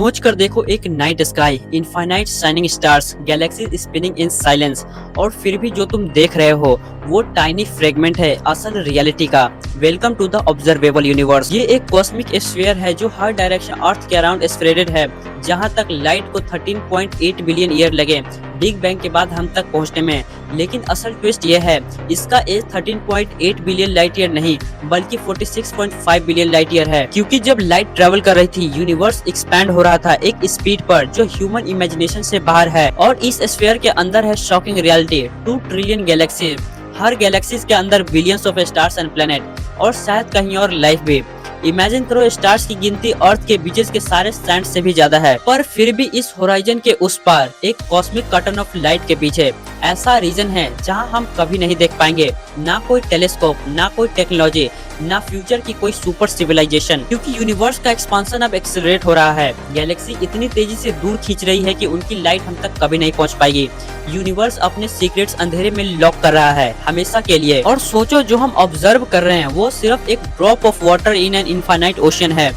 सोच कर देखो, एक night sky, infinite shining stars, Galaxy spinning in silence, और फिर भी जो तुम देख रहे हो वो टाइनी फ्रेगमेंट है असल रियलिटी का। Welcome to the observable universe. ये एक कॉस्मिक स्फीयर है जो हर डायरेक्शन अर्थ के अराउंड स्प्रेडेड है। जहाँ तक लाइट को 13.8 बिलियन ईयर लगे बिग बैंग के बाद हम तक पहुँचने में, लेकिन असल ट्विस्ट ये है, इसका एज 13.8 बिलियन लाइट ईयर नहीं बल्कि 46.5 बिलियन लाइट ईयर है। क्योंकि जब लाइट ट्रेवल कर रही थी, यूनिवर्स एक्सपैंड हो रहा था एक स्पीड पर जो ह्यूमन इमेजिनेशन से बाहर है। और इस स्फीयर के अंदर है शॉकिंग रियलिटी, 2 ट्रिलियन गैलेक्सी, हर गैलेक्सीज के अंदर billions of stars and planet, और शायद कहीं और लाइफ भी। इमेजिन करो, स्टार्स की गिनती अर्थ के बीचेस के सारे सैंड से भी ज्यादा है, पर फिर भी इस होराइजन के उस पार एक कॉस्मिक कर्टन ऑफ लाइट के पीछे ऐसा रीजन है जहां हम कभी नहीं देख पाएंगे। ना कोई टेलीस्कोप, ना कोई टेक्नोलॉजी, ना फ्यूचर की कोई सुपर सिविलाइजेशन। क्योंकि यूनिवर्स का एक्सपांशन अब एक्सेलरेट हो रहा है। गैलेक्सी इतनी तेजी से दूर खींच रही है कि उनकी लाइट हम तक कभी नहीं पहुंच पाएगी। यूनिवर्स अपने सीक्रेट्स अंधेरे में लॉक कर रहा है हमेशा के लिए। और सोचो, जो हम ऑब्जर्व कर रहे हैं वो सिर्फ एक drop of water in an infinite ocean है।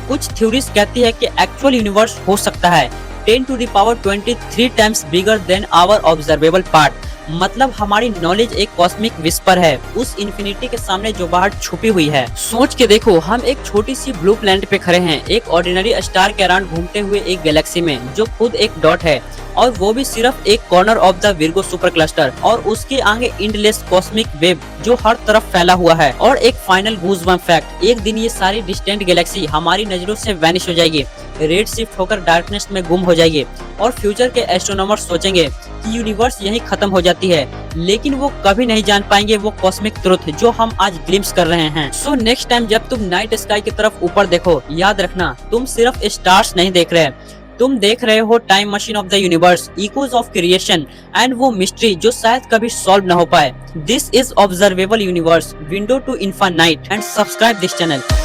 कुछ थ्योरीज कहती है कि एक्चुअल यूनिवर्स हो सकता है 10 to the power 23 times bigger than our observable part. मतलब हमारी नॉलेज एक कॉस्मिक विस्पर है उस इन्फिनिटी के सामने जो बाहर छुपी हुई है। सोच के देखो, हम एक छोटी सी ब्लू प्लैनेट पे खड़े हैं, एक ऑर्डिनरी स्टार के अराउंड घूमते हुए एक गैलेक्सी में जो खुद एक डॉट है, और वो भी सिर्फ एक corner of the Virgo super cluster, और उसके आगे इंडलेस कॉस्मिक वेब जो हर तरफ फैला हुआ है। और एक फाइनल गूज़बम्प फैक्ट, एक दिन ये सारी डिस्टेंट गैलेक्सी हमारी नजरों से वैनिश हो जाएगी, रेड शिफ्ट होकर डार्कनेस में गुम हो जाएगी, और फ्यूचर के एस्ट्रोनॉमर्स सोचेंगे कि यूनिवर्स यहीं खत्म हो जाती है। लेकिन वो कभी नहीं जान पाएंगे वो कॉस्मिक ट्रुथ जो हम आज ग्लिम्स कर रहे हैं। सो नेक्स्ट टाइम जब तुम नाइट स्काई की तरफ ऊपर देखो, याद रखना तुम सिर्फ स्टार्स नहीं देख रहे, तुम देख रहे हो time machine of the universe, echoes of creation, and वो मिस्ट्री जो शायद कभी सॉल्व न हो पाए। This is observable universe, window to infinite, and subscribe this channel.